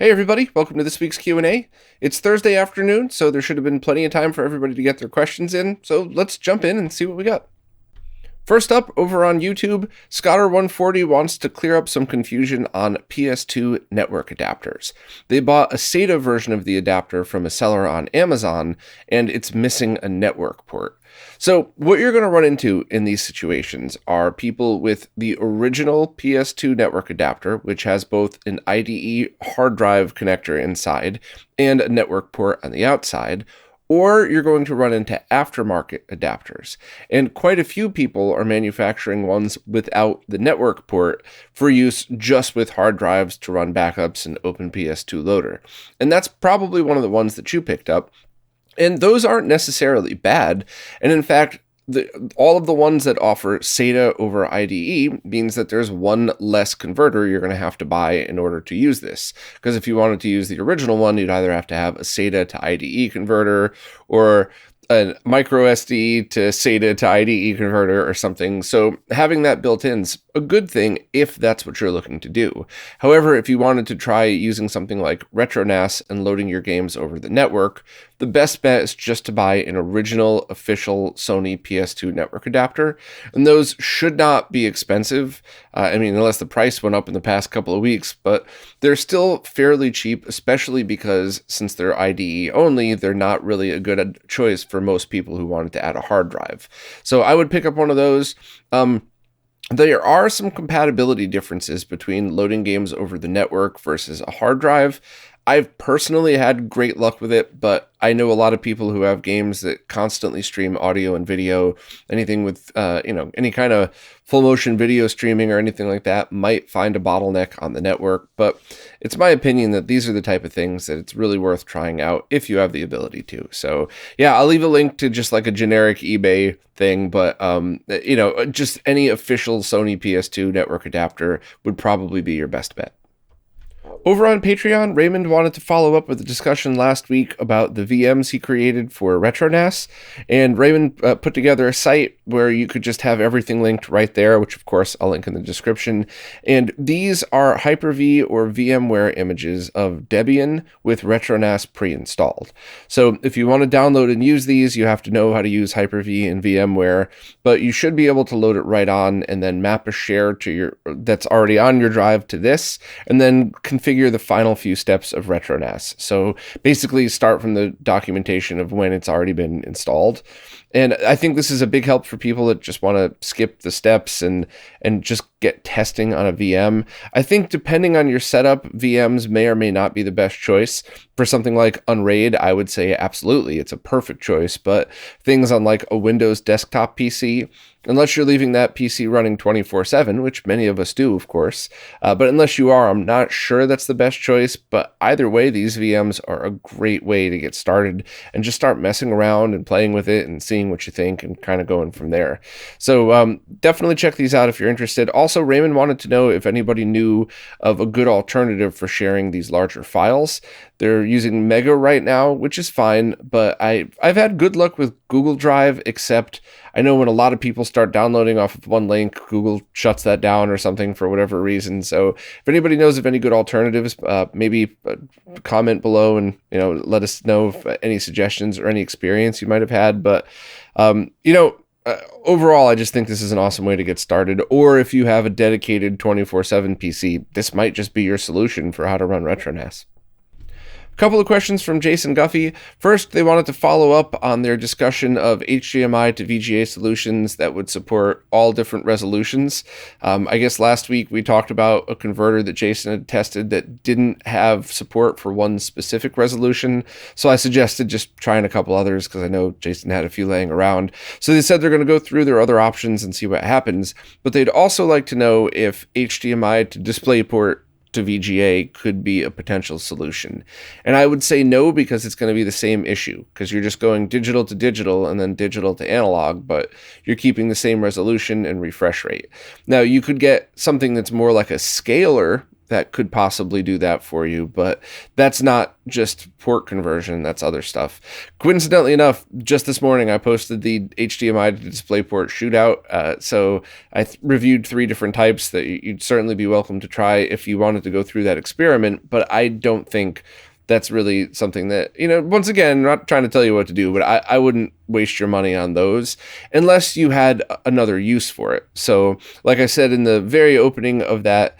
Hey everybody, welcome to this week's Q&A. It's Thursday afternoon, so there should have been plenty of time for everybody to get their questions in, so let's jump in and see what we got. First up, over on YouTube, Scotter140 wants to clear up some confusion on PS2 Network Adapters. They bought a SATA version of the adapter from a seller on Amazon, and it's missing a network port. So what you're going to run into in these situations are people with the original PS2 network adapter, which has both an IDE hard drive connector inside and a network port on the outside, or you're going to run into aftermarket adapters. And quite a few people are manufacturing ones without the network port for use just with hard drives to run backups and open PS2 loader. And that's probably one of the ones that you picked up. And those aren't necessarily bad. And in fact, all of the ones that offer SATA over IDE means that there's one less converter you're going to have to buy in order to use this. Because if you wanted to use the original one, you'd either have to have a SATA to IDE converter or a micro SD to SATA to IDE converter or something. So having that built in is a good thing if that's what you're looking to do. However, if you wanted to try using something like RetroNAS and loading your games over the network, the best bet is just to buy an original official Sony PS2 network adapter. And those should not be expensive. Unless the price went up in the past couple of weeks, but they're still fairly cheap, especially because since they're IDE only, they're not really a good choice for most people who wanted to add a hard drive. So I would pick up one of those. There are some compatibility differences between loading games over the network versus a hard drive. I've personally had great luck with it, but I know a lot of people who have games that constantly stream audio and video. Anything with, any kind of full motion video streaming or anything like that might find a bottleneck on the network. But it's my opinion that these are the type of things that it's really worth trying out if you have the ability to. So yeah, I'll leave a link to just like a generic eBay thing, but just any official Sony PS2 network adapter would probably be your best bet. Over on Patreon, Raymond wanted to follow up with a discussion last week about the VMs he created for RetroNAS, and Raymond put together a site where you could just have everything linked right there, which of course I'll link in the description. And these are Hyper-V or VMware images of Debian with RetroNAS pre-installed. So if you want to download and use these, you have to know how to use Hyper-V and VMware, but you should be able to load it right on and then map a share to that's already on your drive to this, and then configure the final few steps of RetroNAS. So basically start from the documentation of when it's already been installed. And I think this is a big help for people that just want to skip the steps and just get testing on a VM. I think depending on your setup, VMs may or may not be the best choice. For something like Unraid, I would say absolutely, it's a perfect choice. But things on like a Windows desktop PC, unless you're leaving that PC running 24/7, which many of us do, of course. But unless you are, I'm not sure that's the best choice. But either way, these VMs are a great way to get started and just start messing around and playing with it and seeing what you think and kind of going from there. So definitely check these out if you're interested. Also, Raymond wanted to know if anybody knew of a good alternative for sharing these larger files. They're using Mega right now, which is fine, but I've had good luck with Google Drive, except I know when a lot of people start downloading off of one link, Google shuts that down or something for whatever reason. So if anybody knows of any good alternatives, maybe comment below and let us know if any suggestions or any experience you might have had. But overall, I just think this is an awesome way to get started. Or if you have a dedicated 24/7 PC, this might just be your solution for how to run RetroNAS. Couple of questions from Jason Guffey. First, they wanted to follow up on their discussion of HDMI to VGA solutions that would support all different resolutions. I guess last week we talked about a converter that Jason had tested that didn't have support for one specific resolution. So I suggested just trying a couple others because I know Jason had a few laying around. So they said they're going to go through their other options and see what happens. But they'd also like to know if HDMI to DisplayPort to VGA could be a potential solution. And I would say no, because it's going to be the same issue, because you're just going digital to digital and then digital to analog, but you're keeping the same resolution and refresh rate. Now, you could get something that's more like a scaler that could possibly do that for you, but that's not just port conversion, that's other stuff. Coincidentally enough, just this morning I posted the HDMI to DisplayPort shootout, so I reviewed 3 different types that you'd certainly be welcome to try if you wanted to go through that experiment, but I don't think that's really something that, once again, I'm not trying to tell you what to do, but I wouldn't waste your money on those unless you had another use for it. So like I said in the very opening of that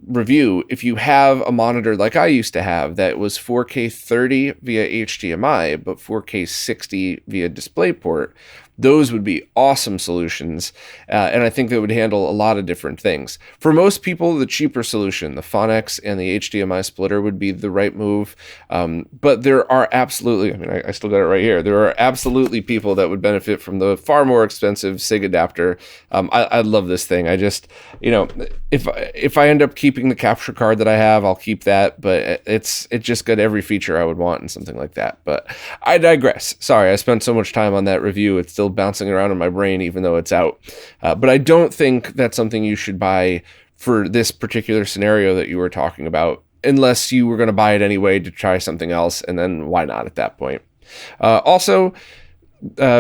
review, if you have a monitor like I used to have that was 4K 30 via HDMI, but 4K 60 via DisplayPort, those would be awesome solutions, and I think they would handle a lot of different things. For most people, the cheaper solution, the Phonex and the HDMI splitter, would be the right move, but there are absolutely, I still got it right here, there are absolutely people that would benefit from the far more expensive SIG adapter. I love this thing. I just, if I end up keeping the capture card that I have, I'll keep that, but it just got every feature I would want in something like that. But I digress. Sorry, I spent so much time on that review. It's still bouncing around in my brain even though it's out. But I don't think that's something you should buy for this particular scenario that you were talking about, unless you were going to buy it anyway to try something else, and then why not at that point? Also,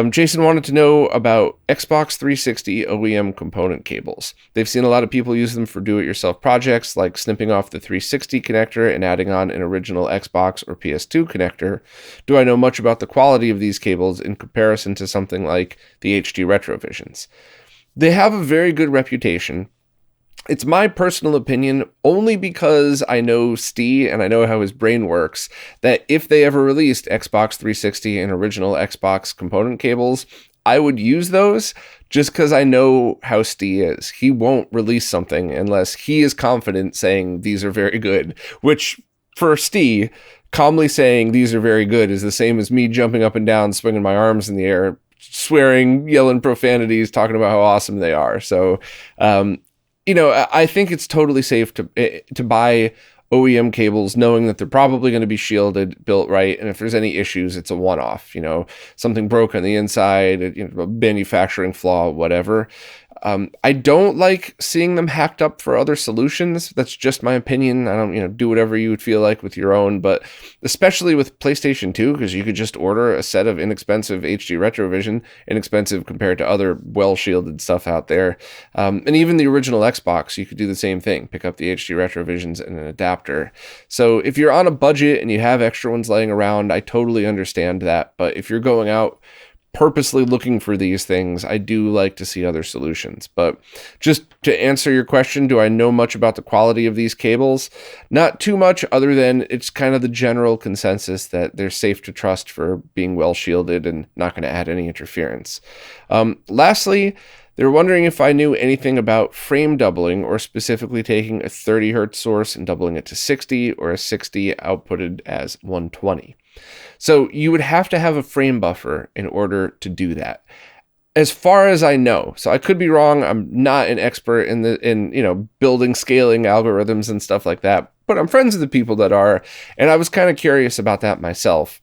Jason wanted to know about Xbox 360 OEM component cables. They've seen a lot of people use them for do-it-yourself projects, like snipping off the 360 connector and adding on an original Xbox or PS2 connector. Do I know much about the quality of these cables in comparison to something like the HD Retrovisions? They have a very good reputation. It's my personal opinion, only because I know Steve and I know how his brain works, that if they ever released Xbox 360 and original Xbox component cables, I would use those just because I know how Steve is. He won't release something unless he is confident saying these are very good, which for Steve, calmly saying these are very good is the same as me jumping up and down, swinging my arms in the air, swearing, yelling profanities, talking about how awesome they are. So, I think it's totally safe to buy OEM cables knowing that they're probably going to be shielded, built right, and if there's any issues, it's a one-off, something broke on the inside, a manufacturing flaw, whatever. I don't like seeing them hacked up for other solutions. That's just my opinion. I don't, do whatever you would feel like with your own, but especially with PlayStation 2, because you could just order a set of inexpensive HD Retrovision, inexpensive compared to other well-shielded stuff out there. And even the original Xbox, you could do the same thing. Pick up the HD Retrovisions and an adapter. So if you're on a budget and you have extra ones laying around, I totally understand that. But if you're going out purposely looking for these things, I do like to see other solutions. But just to answer your question, do I know much about the quality of these cables? Not too much, other than it's kind of the general consensus that they're safe to trust for being well shielded and not going to add any interference. Lastly, they're wondering if I knew anything about frame doubling, or specifically taking a 30 hertz source and doubling it to 60, or a 60 outputted as 120. So you would have to have a frame buffer in order to do that, as far as I know. So I could be wrong. I'm not an expert in building scaling algorithms and stuff like that, but I'm friends with the people that are, and I was kind of curious about that myself.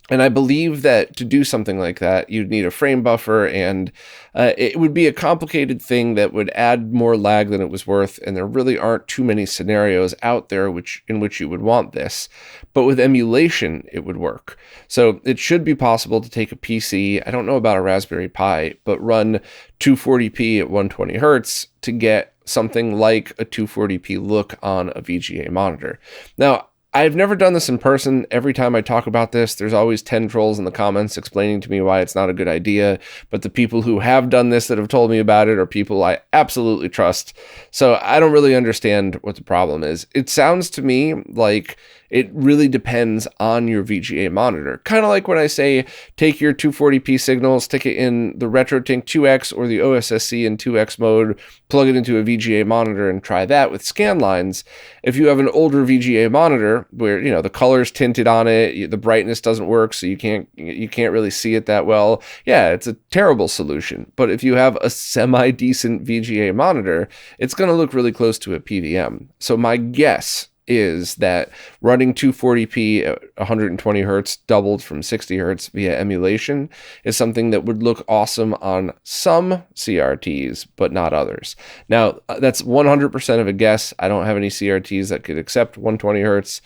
And I believe that to do something like that, you'd need a frame buffer, and it would be a complicated thing that would add more lag than it was worth, and there really aren't too many scenarios out there in which you would want this. But with emulation, it would work. So it should be possible to take a PC, I don't know about a Raspberry Pi, but run 240p at 120 hertz to get something like a 240p look on a VGA monitor. Now, I've never done this in person. Every time I talk about this, there's always 10 trolls in the comments explaining to me why it's not a good idea. But the people who have done this that have told me about it are people I absolutely trust. So I don't really understand what the problem is. It sounds to me like it really depends on your VGA monitor. Kind of like when I say, take your 240p signal, stick it in the RetroTink 2X or the OSSC in 2X mode, plug it into a VGA monitor and try that with scan lines. If you have an older VGA monitor where, the color's tinted on it, the brightness doesn't work, so you can't really see it that well, yeah, it's a terrible solution. But if you have a semi-decent VGA monitor, it's going to look really close to a PVM. So my guess, is that running 240p at 120 hertz doubled from 60 hertz via emulation is something that would look awesome on some CRTs, but not others. Now, that's 100% of a guess. I don't have any CRTs that could accept 120 hertz.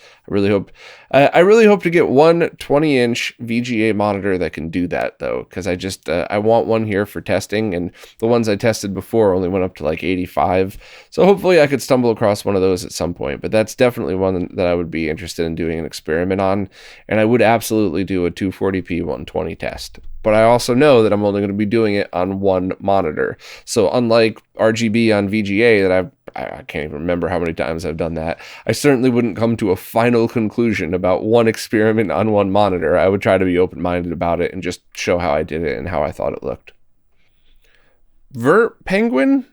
I really hope to get one 20-inch VGA monitor that can do that, though, because I want one here for testing, and the ones I tested before only went up to like 85. So hopefully I could stumble across one of those at some point, but that's definitely one that I would be interested in doing an experiment on, and I would absolutely do a 240p 120 test. But I also know that I'm only going to be doing it on one monitor. So unlike RGB on VGA that I can't even remember how many times I've done that, I certainly wouldn't come to a final conclusion about one experiment on one monitor. I would try to be open-minded about it and just show how I did it and how I thought it looked. Vertpenguin?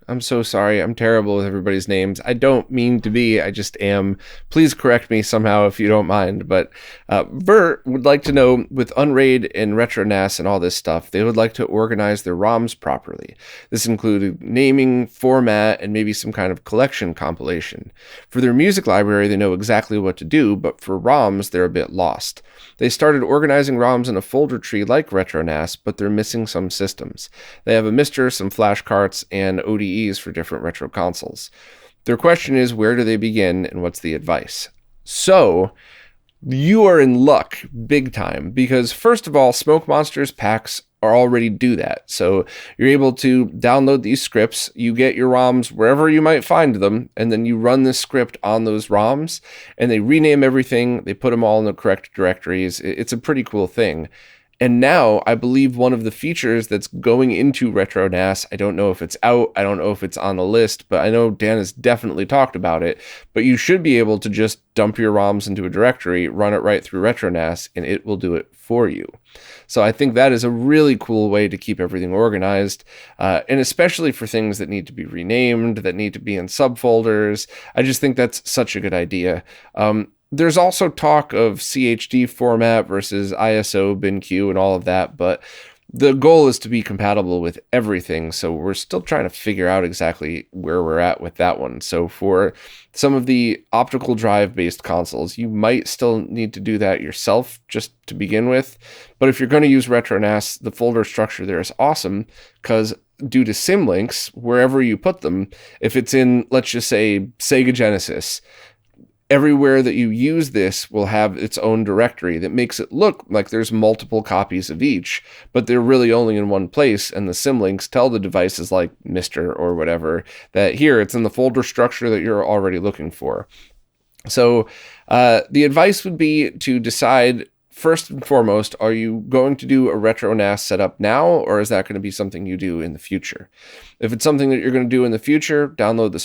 I'm so sorry. I'm terrible with everybody's names. I don't mean to be. I just am. Please correct me somehow if you don't mind. But Vert would like to know, with Unraid and RetroNAS and all this stuff, they would like to organize their ROMs properly. This included naming, format, and maybe some kind of collection compilation. For their music library, they know exactly what to do, but for ROMs, they're a bit lost. They started organizing ROMs in a folder tree like RetroNAS, but they're missing some systems. They have a MiSTer, some flash carts, and ODEs for different retro consoles. Their question is, where do they begin and what's the advice? So, you are in luck big time, because first of all, Smoke Monster's packs already do that. So you're able to download these scripts, you get your ROMs wherever you might find them, and then you run this script on those ROMs, and they rename everything, they put them all in the correct directories. It's a pretty cool thing. And now, I believe one of the features that's going into RetroNAS, I don't know if it's out, I don't know if it's on the list, but I know Dan has definitely talked about it, but you should be able to just dump your ROMs into a directory, run it right through RetroNAS, and it will do it for you. So I think that is a really cool way to keep everything organized, and especially for things that need to be renamed, that need to be in subfolders. I just think that's such a good idea. There's also talk of CHD format versus ISO, BinQ, and all of that, but the goal is to be compatible with everything, so we're still trying to figure out exactly where we're at with that one. So for some of the optical drive-based consoles, you might still need to do that yourself just to begin with, but if you're going to use RetroNAS, the folder structure there is awesome, because due to symlinks, wherever you put them, if it's in, let's just say, Sega Genesis, everywhere that you use this will have its own directory that makes it look like there's multiple copies of each, but they're really only in one place, and the symlinks tell the devices like MiSTer or whatever that here it's in the folder structure that you're already looking for. So the advice would be to decide, first and foremost, are you going to do a RetroNAS setup now, or is that going to be something you do in the future? If it's something that you're going to do in the future, download the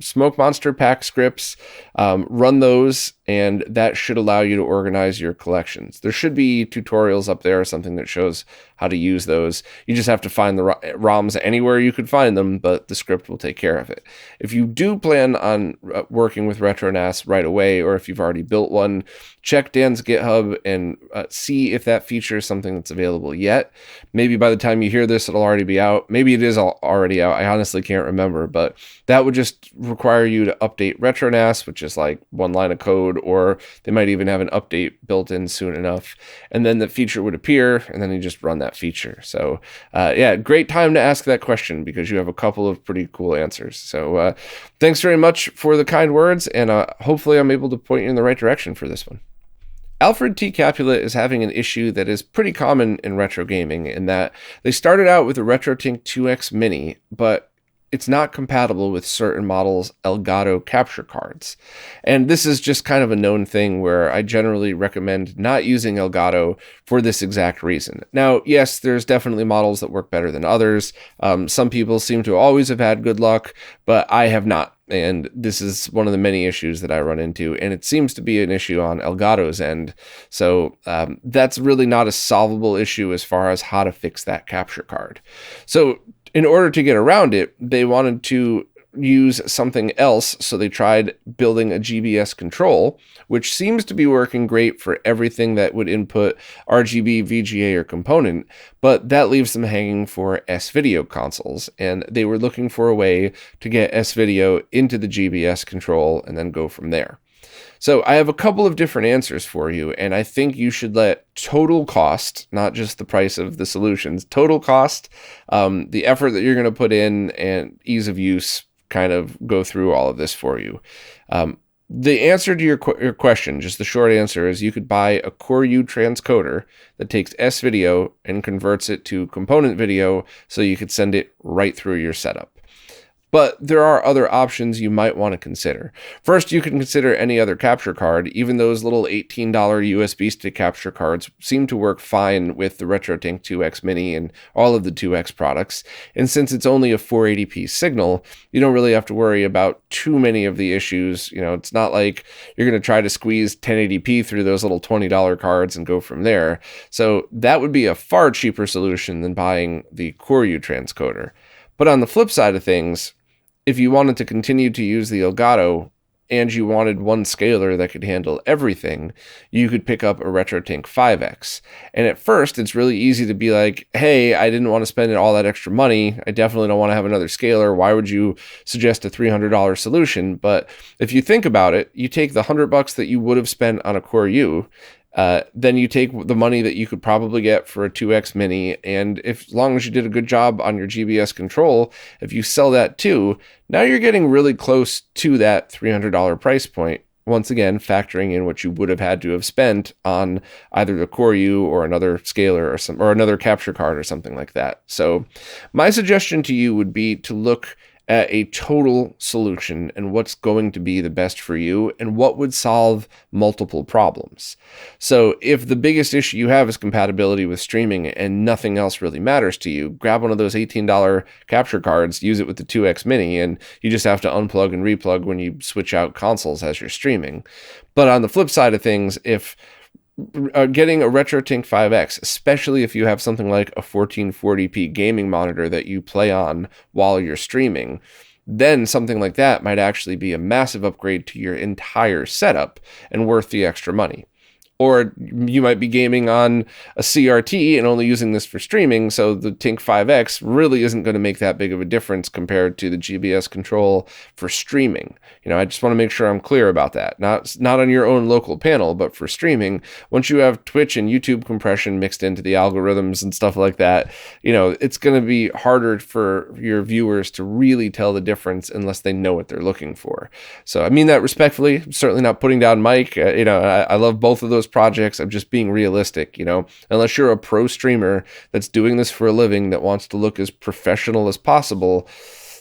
Smoke Monster pack scripts, run those, and that should allow you to organize your collections. There should be tutorials up there or something that shows how to use those. You just have to find the ROMs anywhere you could find them, but the script will take care of it. If you do plan on working with RetroNAS right away, or if you've already built one, check Dan's GitHub and see if that feature is something that's available yet. Maybe by the time you hear this, it'll already be out. Maybe it is already out. I honestly can't remember, but that would just require you to update RetroNAS, which is like one line of code, or they might even have an update built in soon enough. And then the feature would appear, and then you just run that feature. So yeah, great time to ask that question, because you have a couple of pretty cool answers. So thanks very much for the kind words, and hopefully I'm able to point you in the right direction for this one. Alfred T. Capulet is having an issue that is pretty common in retro gaming, in that they started out with a RetroTink 2X Mini, but it's not compatible with certain models' Elgato capture cards. And this is just kind of a known thing where I generally recommend not using Elgato for this exact reason. Now, yes, there's definitely models that work better than others. Some people seem to always have had good luck, but I have not. And this is one of the many issues that I run into, and it seems to be an issue on Elgato's end. So that's really not a solvable issue as far as how to fix that capture card. So in order to get around it, they wanted to use something else, so they tried building a GBS control, which seems to be working great for everything that would input RGB, VGA, or component, but that leaves them hanging for S-Video consoles, and they were looking for a way to get S-Video into the GBS control and then go from there. So I have a couple of different answers for you, and I think you should let total cost, not just the price of the solutions, total cost, the effort that you're going to put in, and ease of use kind of go through all of this for you. The answer to your question, just the short answer, is you could buy a Core U transcoder that takes S-Video and converts it to component video so you could send it right through your setup. But there are other options you might want to consider. First, you can consider any other capture card. Even those little $18 USB stick capture cards seem to work fine with the RetroTink 2X Mini and all of the 2X products. And since it's only a 480p signal, you don't really have to worry about too many of the issues. You know, it's not like you're going to try to squeeze 1080p through those little $20 cards and go from there. So that would be a far cheaper solution than buying the Core U transcoder. But on the flip side of things, if you wanted to continue to use the Elgato and you wanted one scaler that could handle everything, you could pick up a RetroTink 5X. And at first, it's really easy to be like, hey, I didn't want to spend all that extra money. I definitely don't want to have another scaler. Why would you suggest a $300 solution? But if you think about it, you take the $100 that you would have spent on a Core U, then you take the money that you could probably get for a 2X Mini, and as long as you did a good job on your GBS control, if you sell that too, now you're getting really close to that $300 price point. Once again, factoring in what you would have had to have spent on either the Core U or another scaler or another capture card or something like that. So my suggestion to you would be to look at a total solution and what's going to be the best for you and what would solve multiple problems. So if the biggest issue you have is compatibility with streaming and nothing else really matters to you, grab one of those $18 capture cards, use it with the 2X Mini, and you just have to unplug and replug when you switch out consoles as you're streaming. But on the flip side of things, if getting a RetroTink 5X, especially if you have something like a 1440p gaming monitor that you play on while you're streaming, then something like that might actually be a massive upgrade to your entire setup and worth the extra money. Or you might be gaming on a CRT and only using this for streaming, so the Tink 5X really isn't going to make that big of a difference compared to the GBS control for streaming. You know, I just want to make sure I'm clear about that. Not on your own local panel, but for streaming, once you have Twitch and YouTube compression mixed into the algorithms and stuff like that, you know, it's going to be harder for your viewers to really tell the difference unless they know what they're looking for. So I mean that respectfully. I'm certainly not putting down Mike. I love both of those projects. I'm just being realistic, you know, unless you're a pro streamer that's doing this for a living that wants to look as professional as possible,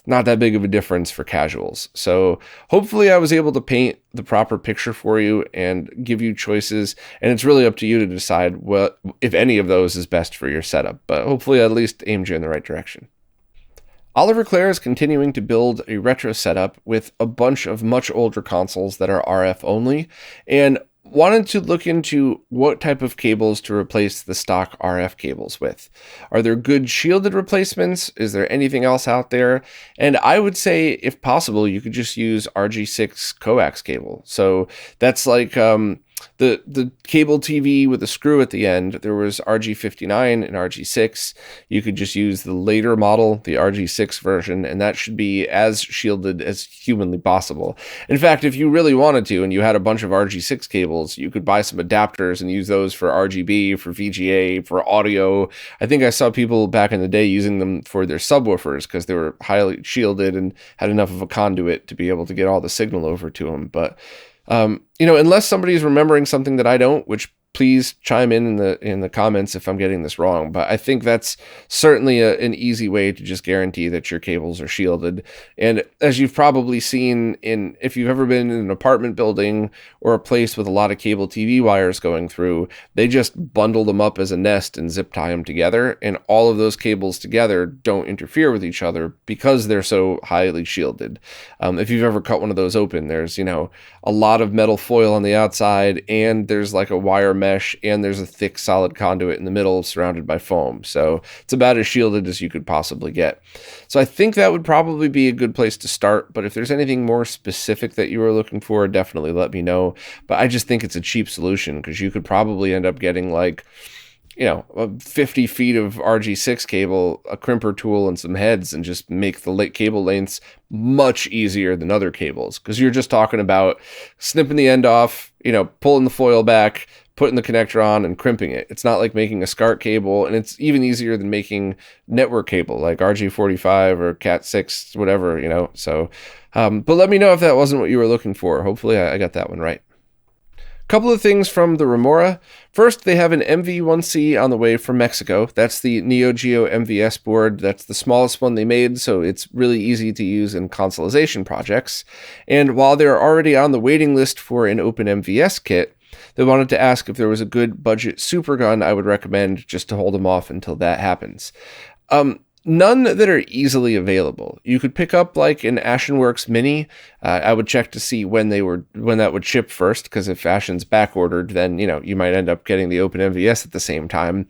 not that big of a difference for casuals. So hopefully I was able to paint the proper picture for you and give you choices, and it's really up to you to decide what, if any of those is best for your setup, but hopefully I at least aimed you in the right direction. Oliver Clare is continuing to build a retro setup with a bunch of much older consoles that are RF only, and wanted to look into what type of cables to replace the stock RF cables with. Are there good shielded replacements? Is there anything else out there? And I would say, if possible, you could just use RG6 coax cable. So that's like the cable TV with a screw at the end. There was RG59 and RG6. You could just use the later model, the RG6 version, and that should be as shielded as humanly possible. In fact, if you really wanted to and you had a bunch of RG6 cables, you could buy some adapters and use those for RGB, for VGA, for audio. I think I saw people back in the day using them for their subwoofers because they were highly shielded and had enough of a conduit to be able to get all the signal over to them. But unless somebody's remembering something that I don't, which please chime in the comments if I'm getting this wrong. But I think that's certainly an easy way to just guarantee that your cables are shielded. And as you've probably seen if you've ever been in an apartment building or a place with a lot of cable TV wires going through, they just bundle them up as a nest and zip tie them together. And all of those cables together don't interfere with each other because they're so highly shielded. If you've ever cut one of those open, there's, a lot of metal foil on the outside and there's like a wire mesh, and there's a thick solid conduit in the middle surrounded by foam. So it's about as shielded as you could possibly get. So I think that would probably be a good place to start, but if there's anything more specific that you were looking for, definitely let me know. But I just think it's a cheap solution because you could probably end up getting like, 50 feet of RG6 cable, a crimper tool, and some heads, and just make the cable lengths much easier than other cables. Because you're just talking about snipping the end off, pulling the foil back, putting the connector on, and crimping it. It's not like making a SCART cable, and it's even easier than making network cable like RG45 or Cat6, whatever, So, but let me know if that wasn't what you were looking for. Hopefully I got that one right. Couple of things from the Remora. First, they have an MV1C on the way from Mexico. That's the Neo Geo MVS board. That's the smallest one they made, so it's really easy to use in consolization projects. And while they're already on the waiting list for an Open MVS kit, they wanted to ask if there was a good budget supergun I would recommend just to hold them off until that happens. None that are easily available. You could pick up like an AshenWorks Mini. I would check to see when that would ship first, because if Ashen's back ordered, then you might end up getting the Open MVS at the same time.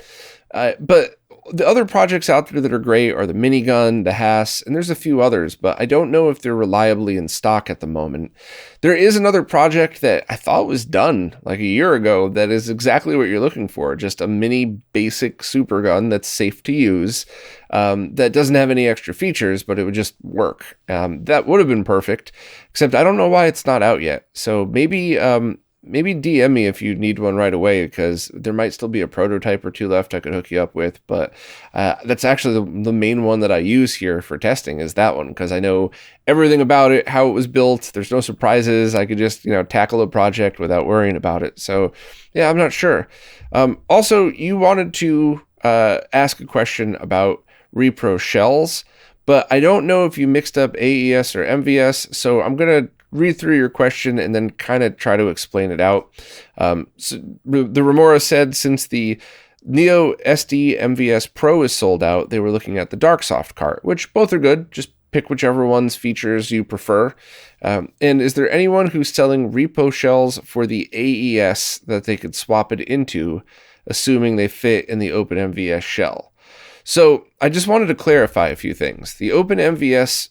But the other projects out there that are great are the Minigun, the Haas, and there's a few others, but I don't know if they're reliably in stock at the moment. There is another project that I thought was done like a year ago that is exactly what you're looking for, just a mini basic supergun that's safe to use, that doesn't have any extra features, but it would just work. That would have been perfect, except I don't know why it's not out yet. So maybe DM me if you need one right away, because there might still be a prototype or two left I could hook you up with. But that's actually the main one that I use here for testing is that one, because I know everything about it, how it was built. There's no surprises. I could just, tackle a project without worrying about it. So yeah, I'm not sure. Also, you wanted to ask a question about repro shells, but I don't know if you mixed up AES or MVS. So I'm going to read through your question and then kind of try to explain it out. So the Remora said since the Neo SD MVS Pro is sold out, they were looking at the Darksoft cart, which both are good. Just pick whichever one's features you prefer. And is there anyone who's selling repo shells for the AES that they could swap it into, assuming they fit in the Open MVS shell? So I just wanted to clarify a few things. The Open MVS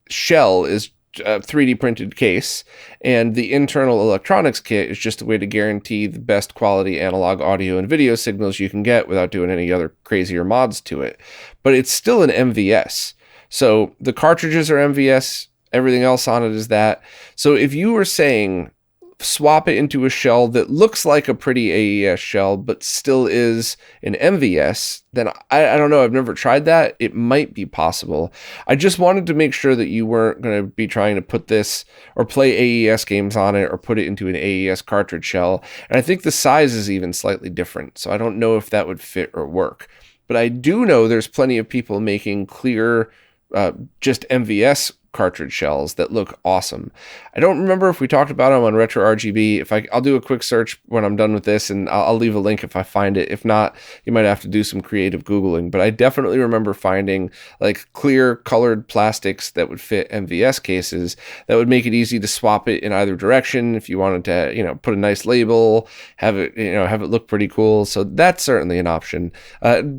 shell is a 3D printed case, and the internal electronics kit is just a way to guarantee the best quality analog audio and video signals you can get without doing any other crazier mods to it. But it's still an MVS. So the cartridges are MVS, everything else on it is that. So if you were saying swap it into a shell that looks like a pretty AES shell but still is an MVS, then I don't know. I've never tried that. It might be possible. I just wanted to make sure that you weren't going to be trying to put this or play AES games on it or put it into an AES cartridge shell. And I think the size is even slightly different, so I don't know if that would fit or work. But I do know there's plenty of people making clear just MVS cartridge shells that look awesome. I don't remember if we talked about them on RetroRGB. I'll do a quick search when I'm done with this, and I'll leave a link if I find it. If not, you might have to do some creative Googling. But I definitely remember finding like clear colored plastics that would fit MVS cases that would make it easy to swap it in either direction if you wanted to, put a nice label, have it look pretty cool. So that's certainly an option.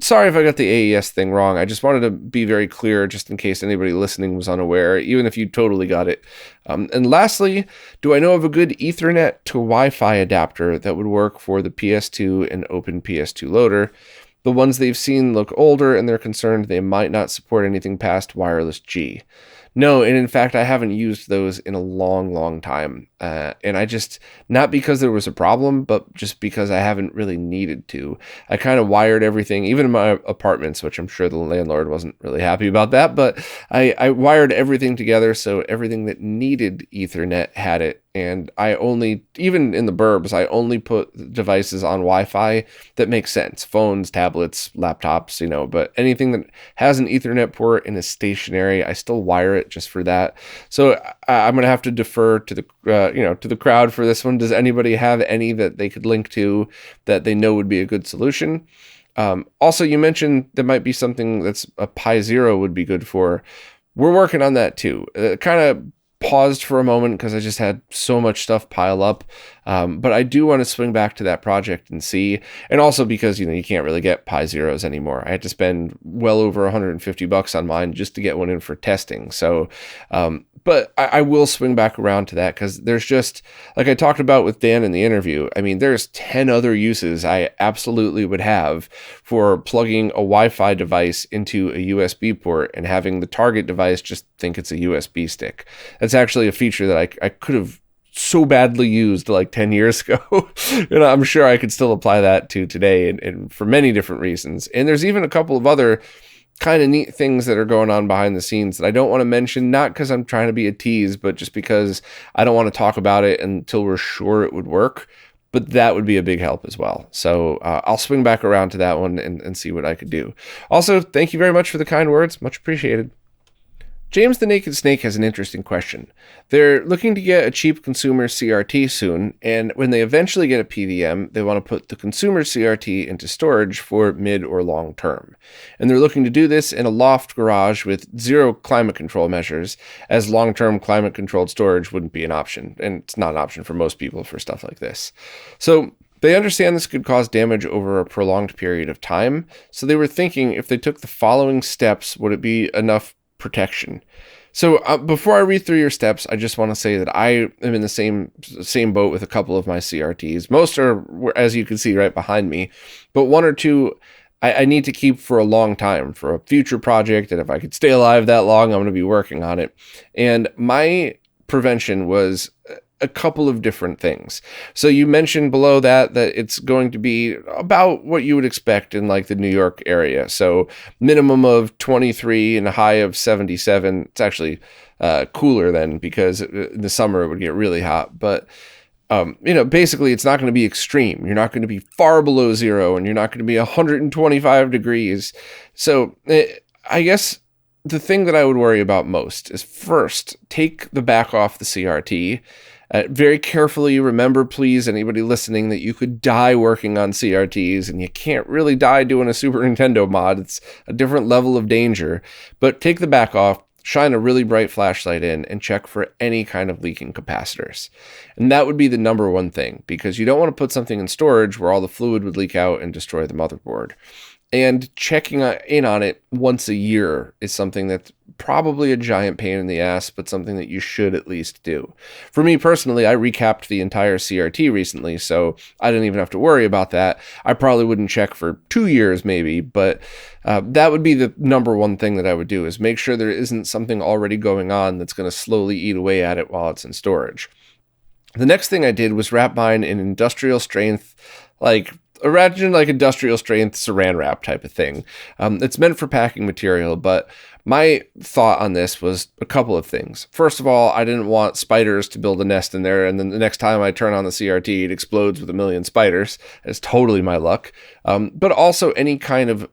Sorry if I got the AES thing wrong. I just wanted to be very clear just in case anybody listening was unaware, even if you totally got it. And lastly, do I know of a good Ethernet to Wi-Fi adapter that would work for the PS2 and Open PS2 loader? The ones they've seen look older, and they're concerned they might not support anything past wireless G. No, and in fact, I haven't used those in a long, long time. And I just, not because there was a problem, but just because I haven't really needed to. I kind of wired everything, even in my apartments, which I'm sure the landlord wasn't really happy about that, but I wired everything together so everything that needed Ethernet had it. And I only, even in the burbs, I only put devices on Wi-Fi that make sense. Phones, tablets, laptops, but anything that has an Ethernet port and is stationary, I still wire it just for that. So I'm going to have to defer to the crowd for this one. Does anybody have any that they could link to that they know would be a good solution? Also, you mentioned there might be something that's a Pi Zero would be good for. We're working on that too. Kind of paused for a moment because I just had so much stuff pile up. But I do want to swing back to that project and see, and also because, you can't really get Pi Zeros anymore. I had to spend well over $150 on mine just to get one in for testing. So, but I will swing back around to that because there's just, like I talked about with Dan in the interview, I mean, there's 10 other uses I absolutely would have for plugging a Wi-Fi device into a USB port and having the target device just think it's a USB stick. That's actually a feature that I could have so badly used like 10 years ago. I'm sure I could still apply that to today and for many different reasons. And there's even a couple of other kind of neat things that are going on behind the scenes that I don't want to mention, not because I'm trying to be a tease, but just because I don't want to talk about it until we're sure it would work. But that would be a big help as well. So I'll swing back around to that one and see what I could do. Also, thank you very much for the kind words. Much appreciated. James the Naked Snake has an interesting question. They're looking to get a cheap consumer CRT soon, and when they eventually get a PVM, they want to put the consumer CRT into storage for mid or long term. And they're looking to do this in a loft garage with zero climate control measures, as long-term climate-controlled storage wouldn't be an option, and it's not an option for most people for stuff like this. So they understand this could cause damage over a prolonged period of time, so they were thinking if they took the following steps, would it be enough protection? So before I read through your steps, I just want to say that I am in the same boat with a couple of my CRTs. Most are, as you can see, right behind me, but one or two I need to keep for a long time for a future project. And if I could stay alive that long, I'm going to be working on it. And my prevention was a couple of different things. So you mentioned below that it's going to be about what you would expect in like the New York area. So minimum of 23 and a high of 77. It's actually cooler then because in the summer it would get really hot. But basically it's not going to be extreme. You're not going to be far below zero and you're not going to be 125 degrees. So I guess the thing that I would worry about most is first, take the back off the CRT. Very carefully remember, please, anybody listening, that you could die working on CRTs and you can't really die doing a Super Nintendo mod. It's a different level of danger. But take the back off, shine a really bright flashlight in, and check for any kind of leaking capacitors. And that would be the number one thing, because you don't want to put something in storage where all the fluid would leak out and destroy the motherboard. And checking in on it once a year is something that's probably a giant pain in the ass, but something that you should at least do. For me personally, I recapped the entire CRT recently, so I didn't even have to worry about that. I probably wouldn't check for 2 years maybe, but that would be the number one thing that I would do, is make sure there isn't something already going on that's going to slowly eat away at it while it's in storage. The next thing I did was wrap mine in industrial strength, imagine like industrial strength saran wrap type of thing. It's meant for packing material, but my thought on this was a couple of things. First of all, I didn't want spiders to build a nest in there, and then the next time I turn on the CRT, it explodes with a million spiders. It's totally my luck. But also any kind of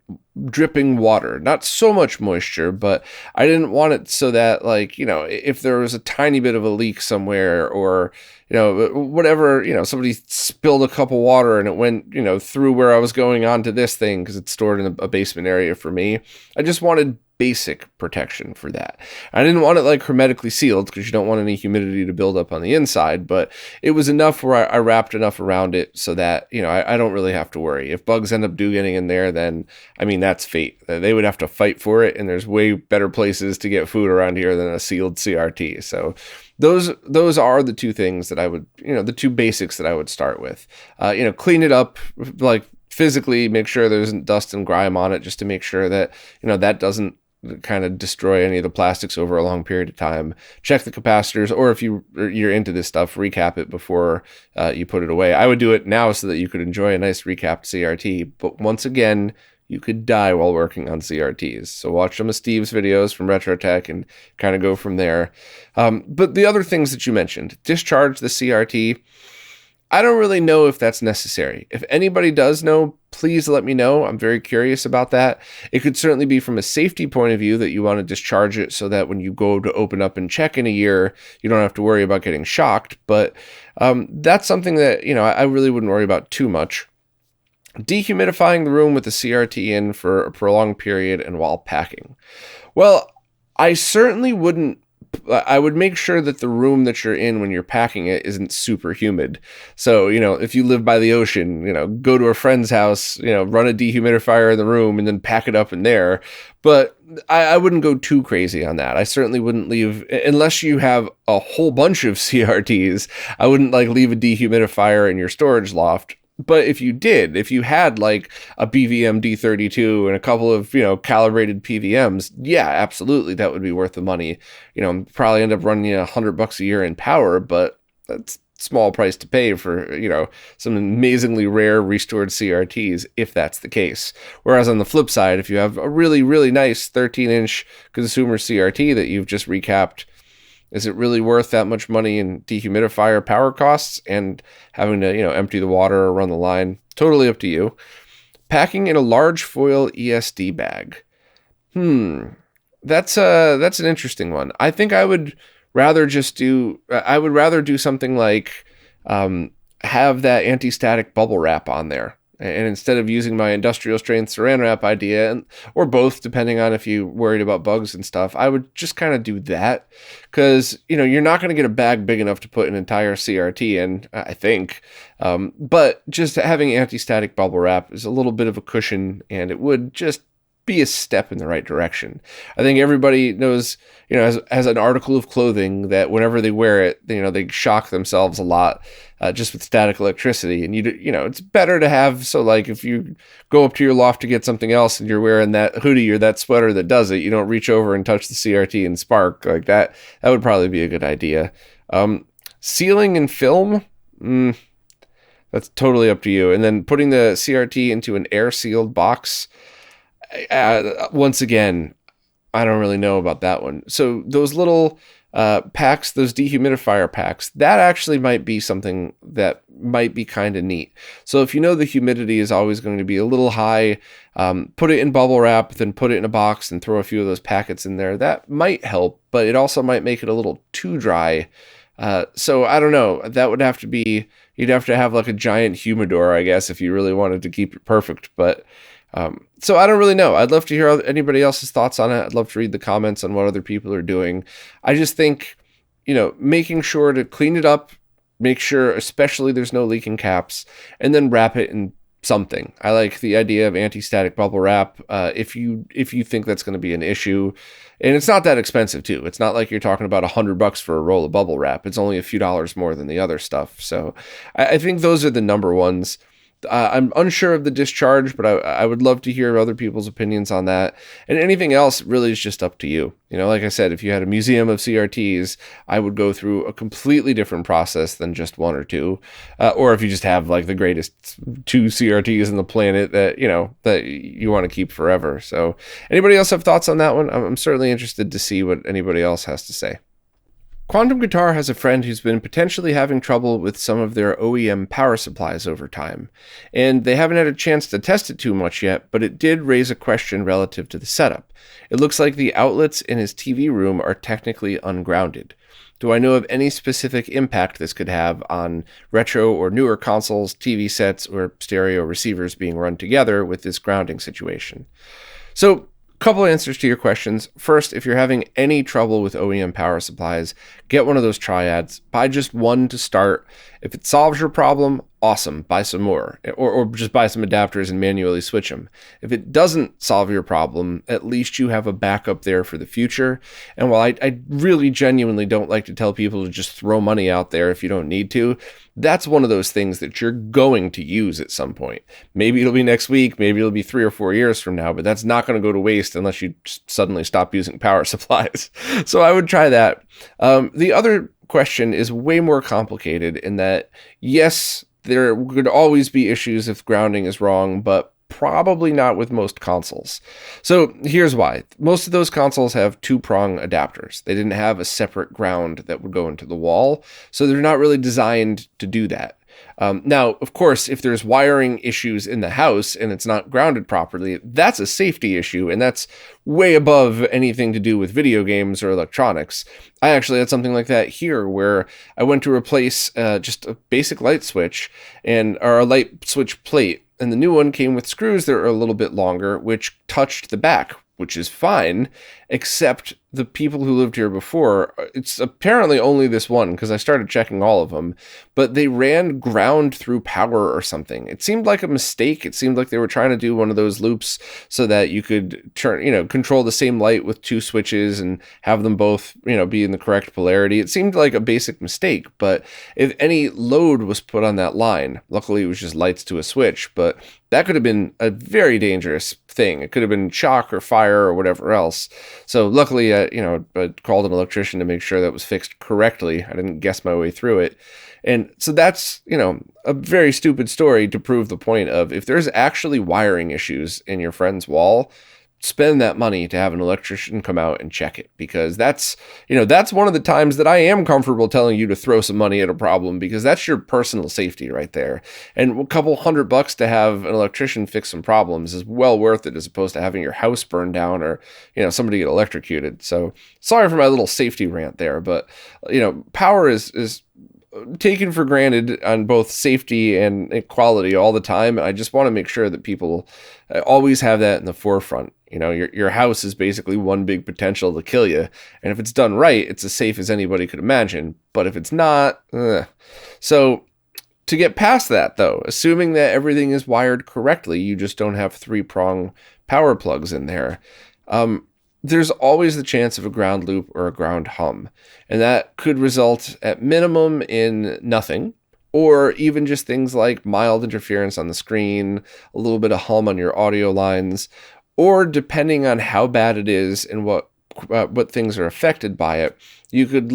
dripping water, not so much moisture, but I didn't want it so that, if there was a tiny bit of a leak somewhere, or whatever, somebody spilled a cup of water and it went, through where I was going on to this thing because it's stored in a basement area for me. I just wanted basic protection for that. I didn't want it hermetically sealed because you don't want any humidity to build up on the inside, but it was enough where I wrapped enough around it so that, I don't really have to worry. If bugs end up getting in there, then, that's fate. They would have to fight for it, and there's way better places to get food around here than a sealed CRT. So those are the two things that I would, the two basics that I would start with. Clean it up, physically, make sure there isn't dust and grime on it, just to make sure that, that doesn't kind of destroy any of the plastics over a long period of time. Check the capacitors, or if you're into this stuff, recap it before you put it away. I would do it now so that you could enjoy a nice recapped CRT. But once again, you could die while working on CRTs. So watch some of Steve's videos from RetroTech and kind of go from there. But the other things that you mentioned, discharge the CRT. I don't really know if that's necessary. If anybody does know, please let me know. I'm very curious about that. It could certainly be from a safety point of view that you want to discharge it so that when you go to open up and check in a year, you don't have to worry about getting shocked. But that's something that, I really wouldn't worry about too much. Dehumidifying the room with the CRT in for a prolonged period and while packing. Well, I certainly wouldn't I would make sure that the room that you're in when you're packing it isn't super humid. So, if you live by the ocean, go to a friend's house, run a dehumidifier in the room and then pack it up in there. But I wouldn't go too crazy on that. I certainly wouldn't leave, unless you have a whole bunch of CRTs, I wouldn't leave a dehumidifier in your storage loft. But if you had like a BVM D32 and a couple of, calibrated PVMs, yeah, absolutely, that would be worth the money. Probably end up running you $100 a year in power, but that's a small price to pay for, some amazingly rare restored CRTs, if that's the case. Whereas on the flip side, if you have a really, really nice 13-inch consumer CRT that you've just recapped, is it really worth that much money in dehumidifier power costs and having to, empty the water or run the line? Totally up to you. Packing in a large foil ESD bag. That's an interesting one. I think I would rather do something like have that anti-static bubble wrap on there. And instead of using my industrial strength saran wrap idea, or both, depending on if you're worried about bugs and stuff, I would just kind of do that. Because, you're not going to get a bag big enough to put an entire CRT in, I think. But just having anti-static bubble wrap is a little bit of a cushion, and it would just be a step in the right direction. I think everybody knows, as an article of clothing that whenever they wear it, they shock themselves a lot just with static electricity. And it's better to have, so like if you go up to your loft to get something else and you're wearing that hoodie or that sweater that does it, you don't reach over and touch the CRT and spark like that. That would probably be a good idea. Sealing in film, that's totally up to you. And then putting the CRT into an air sealed box. Once again, I don't really know about that one. So those little packs, those dehumidifier packs, that actually might be something that might be kind of neat. So if the humidity is always going to be a little high, put it in bubble wrap, then put it in a box and throw a few of those packets in there. That might help, but it also might make it a little too dry. So I don't know. That would have to be, you'd have to have like a giant humidor, I guess, if you really wanted to keep it perfect. But so I don't really know. I'd love to hear anybody else's thoughts on it. I'd love to read the comments on what other people are doing. I just think, making sure to clean it up, make sure especially there's no leaking caps, and then wrap it in something. I like the idea of anti-static bubble wrap. If you think that's going to be an issue, and it's not that expensive too. It's not like you're talking about $100 for a roll of bubble wrap. It's only a few dollars more than the other stuff. So I think those are the number ones. I'm unsure of the discharge, but I would love to hear other people's opinions on that. And anything else really is just up to you. Like I said, if you had a museum of CRTs, I would go through a completely different process than just one or two. Or if you just have like the greatest 2 CRTs on the planet that, that you want to keep forever. So anybody else have thoughts on that one? I'm certainly interested to see what anybody else has to say. Quantum Guitar has a friend who's been potentially having trouble with some of their OEM power supplies over time, and they haven't had a chance to test it too much yet, but it did raise a question relative to the setup. It looks like the outlets in his TV room are technically ungrounded. Do I know of any specific impact this could have on retro or newer consoles, TV sets, or stereo receivers being run together with this grounding situation? So, couple answers to your questions. First, if you're having any trouble with OEM power supplies, get one of those triads. Buy just one to start. If it solves your problem, awesome, buy some more. Or just buy some adapters and manually switch them. If it doesn't solve your problem, at least you have a backup there for the future. And while I really genuinely don't like to tell people to just throw money out there if you don't need to, that's one of those things that you're going to use at some point. Maybe it'll be next week, maybe it'll be 3 or 4 years from now, but that's not going to go to waste unless you just suddenly stop using power supplies. So I would try that. The other question is way more complicated in that, yes, there could always be issues if grounding is wrong, but probably not with most consoles. So here's why. Most of those consoles have 2-prong adapters. They didn't have a separate ground that would go into the wall, so they're not really designed to do that. Now, of course, if there's wiring issues in the house and it's not grounded properly, that's a safety issue, and that's way above anything to do with video games or electronics. I actually had something like that here where I went to replace just a basic light switch or a light switch plate, and the new one came with screws that are a little bit longer, which touched the back which is fine, except the people who lived here before, it's apparently only this one because I started checking all of them, but they ran ground through power or something. It seemed like a mistake. It seemed like they were trying to do one of those loops so that you could control the same light with two switches and have them both, be in the correct polarity. It seemed like a basic mistake, but if any load was put on that line, luckily it was just lights to a switch, but that could have been a very dangerous thing. It could have been shock or fire or whatever else. So luckily, I called an electrician to make sure that was fixed correctly. I didn't guess my way through it. And so that's, a very stupid story to prove the point of if there's actually wiring issues in your friend's wall, spend that money to have an electrician come out and check it, because that's one of the times that I am comfortable telling you to throw some money at a problem, because that's your personal safety right there. And a couple $100 to have an electrician fix some problems is well worth it, as opposed to having your house burned down or, somebody get electrocuted. So sorry for my little safety rant there, but power is taken for granted on both safety and quality all the time. And I just want to make sure that people always have that in the forefront. Your house is basically one big potential to kill you. And if it's done right, it's as safe as anybody could imagine. But if it's not, So to get past that, though, assuming that everything is wired correctly, you just don't have 3-prong power plugs in there. There's always the chance of a ground loop or a ground hum, and that could result at minimum in nothing, or even just things like mild interference on the screen, a little bit of hum on your audio lines, or depending on how bad it is and what things are affected by it, you could,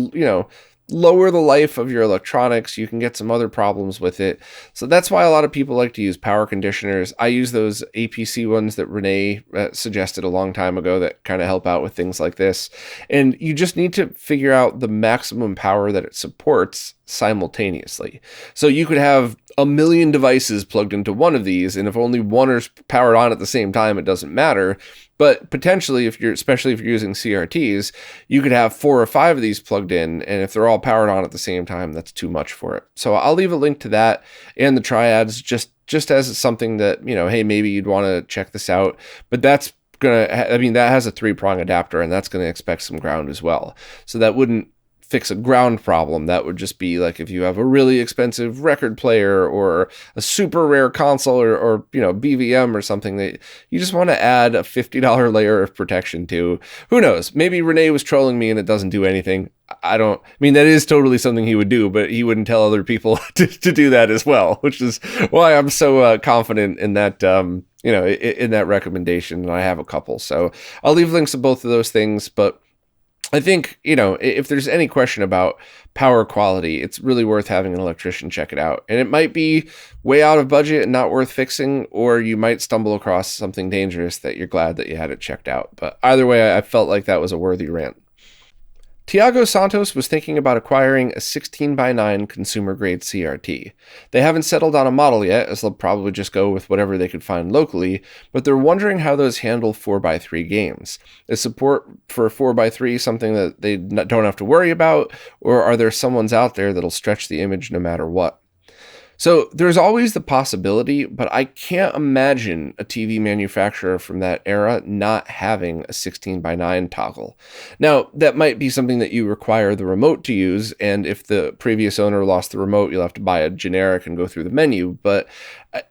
lower the life of your electronics. You can get some other problems with it. So that's why a lot of people like to use power conditioners. I use those APC ones that Renee suggested a long time ago that kind of help out with things like this. And you just need to figure out the maximum power that it supports simultaneously. So you could have a million devices plugged into one of these, and if only one is powered on at the same time, it doesn't matter. But potentially, especially if you're using CRTs, you could have 4 or 5 of these plugged in, and if they're all powered on at the same time, that's too much for it. So I'll leave a link to that and the triads just as something that, hey, maybe you'd want to check this out. But that has a 3-prong adapter, and that's going to expect some ground as well. So that wouldn't fix a ground problem. That would just be like if you have a really expensive record player or a super rare console or BVM or something that you just want to add a $50 layer of protection to. Who knows? Maybe Renee was trolling me and it doesn't do anything. That is totally something he would do, but he wouldn't tell other people to do that as well, which is why I'm so confident in that, in that recommendation. And I have a couple. So I'll leave links to both of those things, but I think, if there's any question about power quality, it's really worth having an electrician check it out. And it might be way out of budget and not worth fixing, or you might stumble across something dangerous that you're glad that you had it checked out. But either way, I felt like that was a worthy rant. Tiago Santos was thinking about acquiring a 16:9 consumer-grade CRT. They haven't settled on a model yet, as they'll probably just go with whatever they could find locally, but they're wondering how those handle 4x3 games. Is support for 4x3 something that they don't have to worry about, or are there someones out there that'll stretch the image no matter what? So there's always the possibility, but I can't imagine a TV manufacturer from that era not having a 16:9 toggle. Now, that might be something that you require the remote to use, and if the previous owner lost the remote, you'll have to buy a generic and go through the menu, but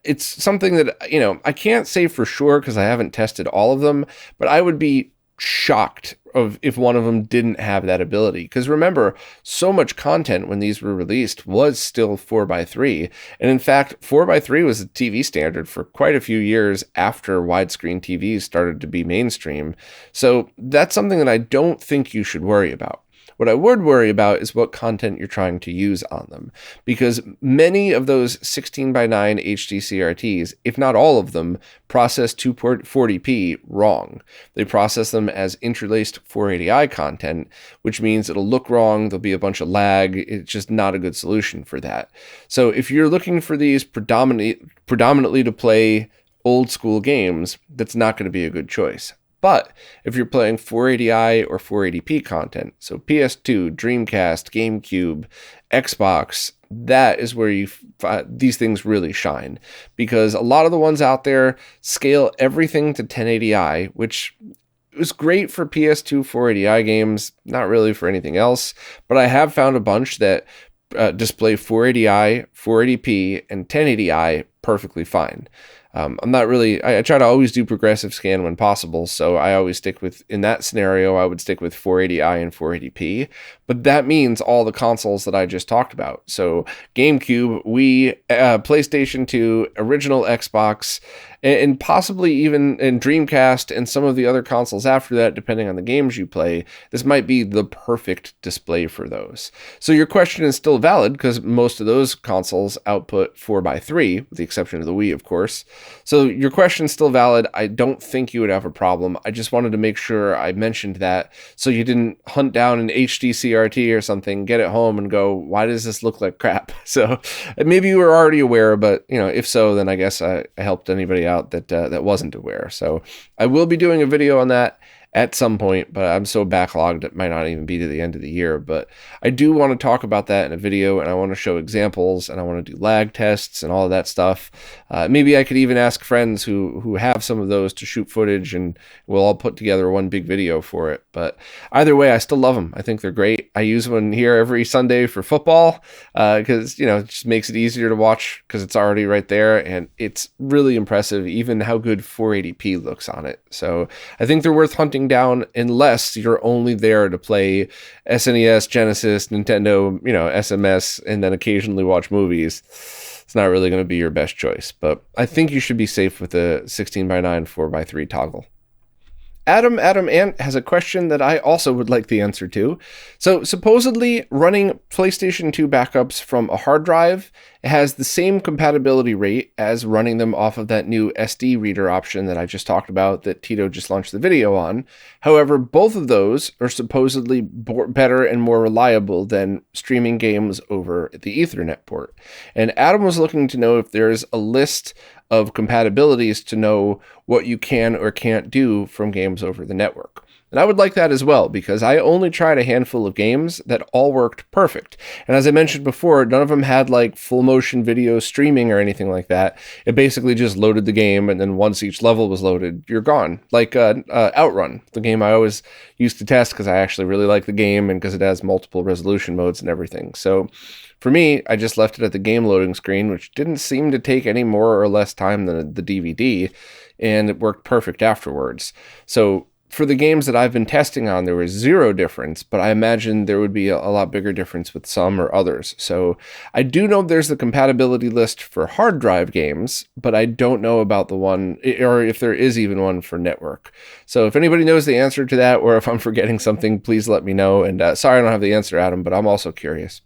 it's something that, I can't say for sure because I haven't tested all of them, but I would be shocked if one of them didn't have that ability. Because remember, so much content when these were released was still 4x3. And in fact, 4x3 was a TV standard for quite a few years after widescreen TVs started to be mainstream. So that's something that I don't think you should worry about. What I would worry about is what content you're trying to use on them, because many of those 16:9 HD CRTs, if not all of them, process 240p wrong. They process them as interlaced 480i content, which means it'll look wrong, there'll be a bunch of lag, it's just not a good solution for that. So if you're looking for these predominantly to play old school games, that's not going to be a good choice. But if you're playing 480i or 480p content, so PS2, Dreamcast, GameCube, Xbox, that is where these things really shine, because a lot of the ones out there scale everything to 1080i, which It was great for PS2 480i games, not really for anything else, but I have found a bunch that display 480i, 480p, and 1080i perfectly fine. I'm not really, I try to always do progressive scan when possible, so I always stick with, in that scenario, I would stick with 480i and 480p, but that means all the consoles that I just talked about. So GameCube, Wii, PlayStation 2, original Xbox, and possibly even in Dreamcast and some of the other consoles after that, depending on the games you play, this might be the perfect display for those. So your question is still valid because most of those consoles output 4:3, with the exception of the Wii, of course. So your question's still valid. I don't think you would have a problem. I just wanted to make sure I mentioned that so you didn't hunt down an HD CRT or something, get it home and go, why does this look like crap? So maybe you were already aware, but if so, then I guess I helped anybody out that wasn't aware. So I will be doing a video on that at some point, but I'm so backlogged it might not even be to the end of the year. But I do want to talk about that in a video, and I want to show examples, and I want to do lag tests and all of that stuff. Maybe I could even ask friends who have some of those to shoot footage, and we'll all put together one big video for it. But either way, I still love them. I think they're great. I use one here every Sunday for football because it just makes it easier to watch because it's already right there, and it's really impressive even how good 480p looks on it. So I think they're worth hunting down unless you're only there to play SNES, Genesis, Nintendo, SMS, and then occasionally watch movies. It's not really going to be your best choice, but I think you should be safe with a 16:9 4:3 toggle. Adam Ant has a question that I also would like the answer to. So supposedly running PlayStation 2 backups from a hard drive has the same compatibility rate as running them off of that new SD reader option that I just talked about that Tito just launched the video on. However, both of those are supposedly better and more reliable than streaming games over the Ethernet port. And Adam was looking to know if there's a list of compatibilities to know what you can or can't do from games over the network. And I would like that as well, because I only tried a handful of games that all worked perfect. And as I mentioned before, none of them had like full motion video streaming or anything like that. It basically just loaded the game, and then once each level was loaded, you're gone. Like Outrun, the game I always used to test because I actually really like the game and because it has multiple resolution modes and everything. So for me, I just left it at the game loading screen, which didn't seem to take any more or less time than the DVD, and it worked perfect afterwards. So for the games that I've been testing on, there was zero difference, but I imagine there would be a lot bigger difference with some or others. So I do know there's the compatibility list for hard drive games, but I don't know about the one, or if there is even one for network. So if anybody knows the answer to that, or if I'm forgetting something, please let me know. And sorry I don't have the answer, Adam, but I'm also curious.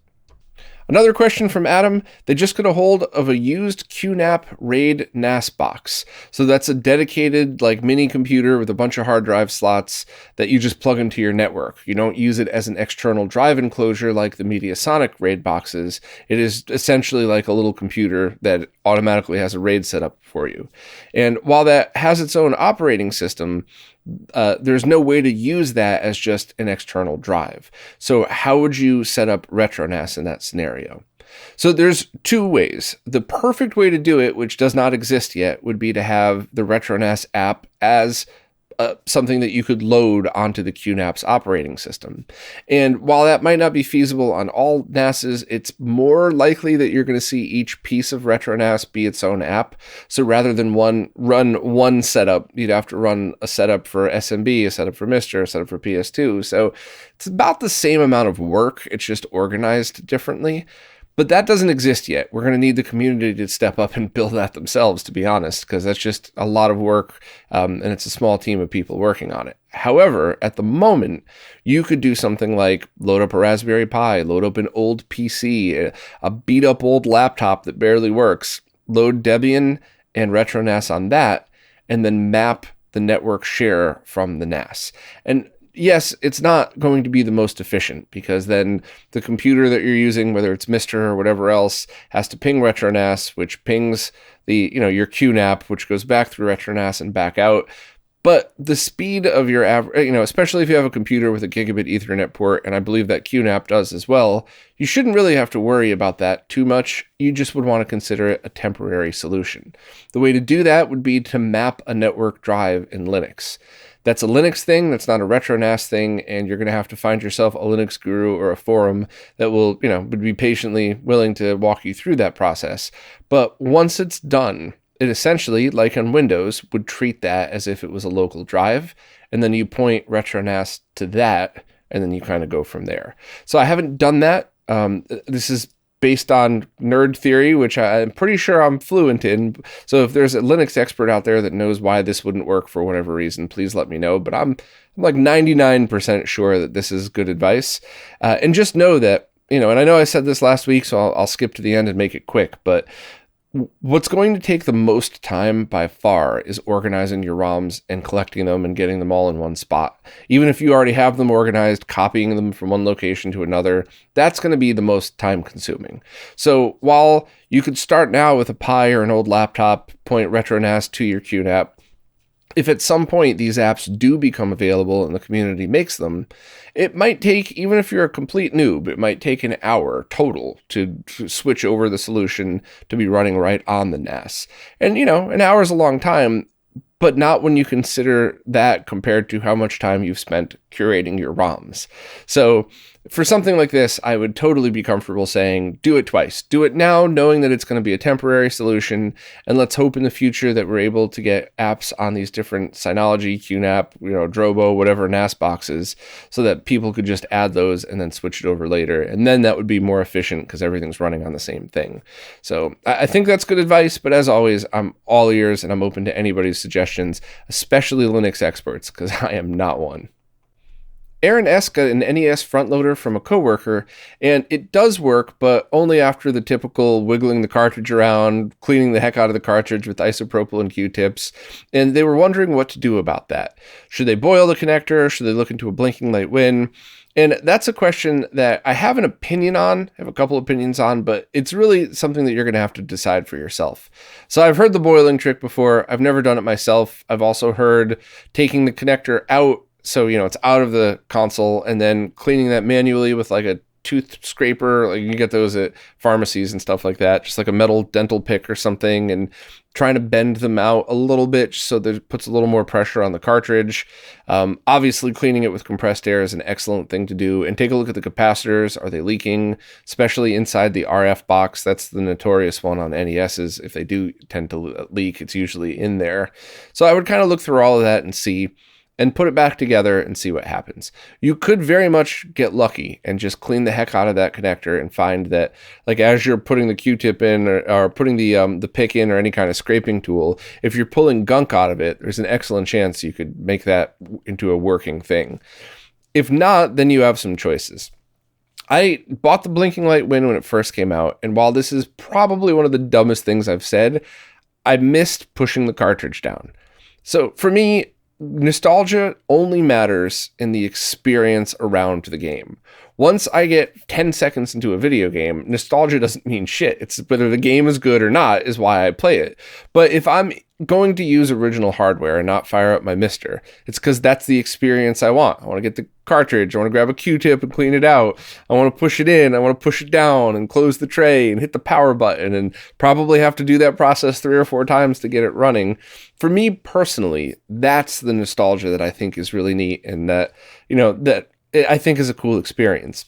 Another question from Adam, they just got a hold of a used QNAP RAID NAS box. So that's a dedicated mini computer with a bunch of hard drive slots that you just plug into your network. You don't use it as an external drive enclosure like the Mediasonic RAID boxes. It is essentially like a little computer that automatically has a RAID set up for you. And while that has its own operating system, there's no way to use that as just an external drive. So how would you set up RetroNAS in that scenario? So there's two ways. The perfect way to do it, which does not exist yet, would be to have the RetroNAS app as something that you could load onto the QNAP's operating system. And while that might not be feasible on all NASs, it's more likely that you're going to see each piece of RetroNAS be its own app. So rather than run one setup, you'd have to run a setup for SMB, a setup for MiSTer, a setup for PS2. So it's about the same amount of work. It's just organized differently. But that doesn't exist yet. We're going to need the community to step up and build that themselves, to be honest, because that's just a lot of work, and it's a small team of people working on it. However, at the moment, you could do something like load up a Raspberry Pi, load up an old PC, a beat-up old laptop that barely works, load Debian and RetroNAS on that, and then map the network share from the NAS. And yes, it's not going to be the most efficient because then the computer that you're using, whether it's MiSTer or whatever else, has to ping RetroNAS, which pings your QNAP, which goes back through RetroNAS and back out. But the speed of your average, especially if you have a computer with a gigabit Ethernet port, and I believe that QNAP does as well, you shouldn't really have to worry about that too much. You just would want to consider it a temporary solution. The way to do that would be to map a network drive in Linux. that's a Linux thing, that's not a RetroNAS thing, and you're going to have to find yourself a Linux guru or a forum that will, would be patiently willing to walk you through that process. But once it's done, it essentially, like on Windows, would treat that as if it was a local drive, and then you point RetroNAS to that, and then you kind of go from there. So I haven't done that. This is based on nerd theory, which I'm pretty sure I'm fluent in. So if there's a Linux expert out there that knows why this wouldn't work for whatever reason, please let me know. But I'm like 99% sure that this is good advice. And just know that, and I know I said this last week, so I'll skip to the end and make it quick, but what's going to take the most time by far is organizing your ROMs and collecting them and getting them all in one spot. Even if you already have them organized, copying them from one location to another, that's going to be the most time consuming. So while you could start now with a Pi or an old laptop, point RetroNAS to your QNAP, if at some point these apps do become available and the community makes them, it might take, even if you're a complete noob, it might take an hour total to switch over the solution to be running right on the NAS. And, an hour is a long time, but not when you consider that compared to how much time you've spent curating your ROMs. So for something like this, I would totally be comfortable saying, do it twice. Do it now, knowing that it's going to be a temporary solution, and let's hope in the future that we're able to get apps on these different Synology, QNAP, Drobo, whatever NAS boxes, so that people could just add those and then switch it over later. And then that would be more efficient because everything's running on the same thing. So I think that's good advice, but as always, I'm all ears and I'm open to anybody's suggestions, especially Linux experts, because I am not one. Aaron S. got an NES front loader from a coworker, and it does work, but only after the typical wiggling the cartridge around, cleaning the heck out of the cartridge with isopropyl and Q-tips, and they were wondering what to do about that. Should they boil the connector? Should they look into a blinking light win? And that's a question that I have an opinion on, I have a couple opinions on, but it's really something that you're going to have to decide for yourself. So I've heard the boiling trick before. I've never done it myself. I've also heard taking the connector out, so, it's out of the console, and then cleaning that manually with like a tooth scraper. Like you can get those at pharmacies and stuff like that, just like a metal dental pick or something, and trying to bend them out a little bit so that it puts a little more pressure on the cartridge. Obviously, cleaning it with compressed air is an excellent thing to do. And take a look at the capacitors. Are they leaking? Especially inside the RF box. That's the notorious one on NESs. If they do tend to leak, it's usually in there. So I would kind of look through all of that and see, and put it back together and see what happens. You could very much get lucky and just clean the heck out of that connector and find that, like, as you're putting the Q-tip in or putting the pick in or any kind of scraping tool, if you're pulling gunk out of it, there's an excellent chance you could make that into a working thing. If not, then you have some choices. I bought the blinking light win when it first came out, and while this is probably one of the dumbest things I've said, I missed pushing the cartridge down. So for me, nostalgia only matters in the experience around the game. Once I get 10 seconds into a video game, nostalgia doesn't mean shit. It's whether the game is good or not is why I play it. But if I'm going to use original hardware and not fire up my Mister, it's because that's the experience I want. I want to get the cartridge. I want to grab a Q-tip and clean it out. I want to push it in. I want to push it down and close the tray and hit the power button and probably have to do that process 3 or 4 times to get it running. For me personally, that's the nostalgia that I think is really neat and that, that I think is a cool experience.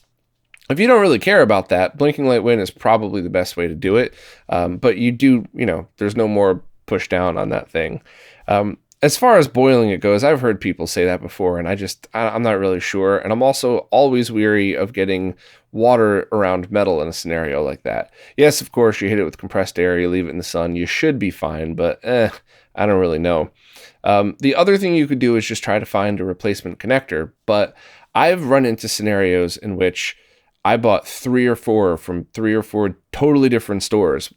If you don't really care about that, blinking light win is probably the best way to do it. But you do, there's no more push down on that thing. As far as boiling it goes, I've heard people say that before, and I'm not really sure. And I'm also always weary of getting water around metal in a scenario like that. Yes, of course, you hit it with compressed air, you leave it in the sun, you should be fine, but I don't really know. The other thing you could do is just try to find a replacement connector, but I've run into scenarios in which I bought 3 or 4 from 3 or 4 totally different stores,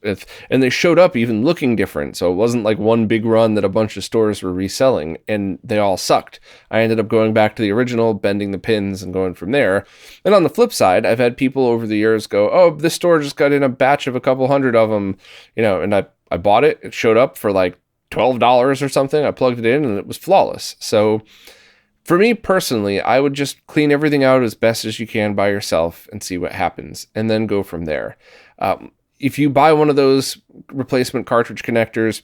and they showed up even looking different. So it wasn't like one big run that a bunch of stores were reselling, and they all sucked. I ended up going back to the original, bending the pins, and going from there. And on the flip side, I've had people over the years go, "Oh, this store just got in a batch of a couple hundred of them," and I bought it. It showed up for like $12 or something. I plugged it in, and it was flawless. So for me personally, I would just clean everything out as best as you can by yourself and see what happens, and then go from there. If you buy one of those replacement cartridge connectors,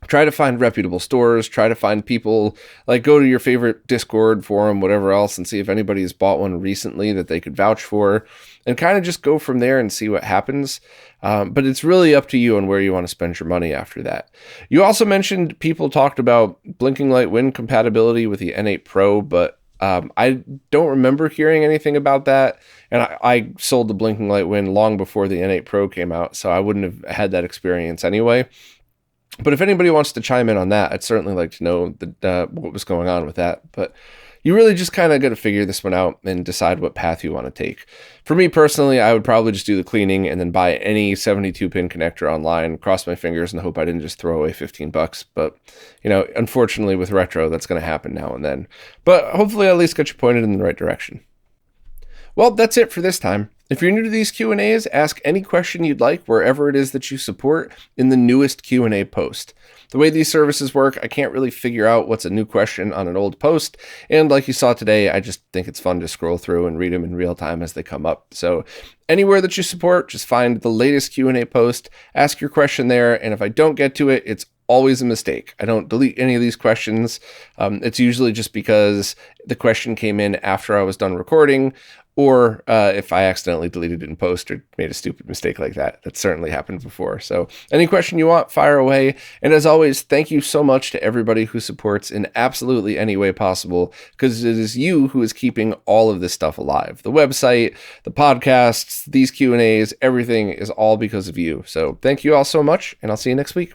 try to find reputable stores, try to find people, like go to your favorite Discord forum, whatever else, and see if anybody has bought one recently that they could vouch for, and kind of just go from there and see what happens. But it's really up to you on where you want to spend your money after that. You also mentioned people talked about blinking light win compatibility with the N8 Pro, but I don't remember hearing anything about that. And I sold the blinking light win long before the N8 Pro came out, so I wouldn't have had that experience anyway. But if anybody wants to chime in on that, I'd certainly like to know what was going on with that. But you really just kind of got to figure this one out and decide what path you want to take. For me personally, I would probably just do the cleaning and then buy any 72-pin connector online, cross my fingers and hope I didn't just throw away $15. But, unfortunately with retro, that's going to happen now and then. But hopefully I at least got you pointed in the right direction. Well, that's it for this time. If you're new to these Q&As, ask any question you'd like wherever it is that you support in the newest Q&A post. The way these services work, I can't really figure out what's a new question on an old post, and like you saw today, I just think it's fun to scroll through and read them in real time as they come up. So anywhere that you support, just find the latest Q&A post, ask your question there, and if I don't get to it, it's always a mistake. I don't delete any of these questions. It's usually just because the question came in after I was done recording, or if I accidentally deleted it in post or made a stupid mistake like that. That's certainly happened before. So any question you want, fire away. And as always, thank you so much to everybody who supports in absolutely any way possible, because it is you who is keeping all of this stuff alive. The website, the podcasts, these Q&As, everything is all because of you. So thank you all so much, and I'll see you next week.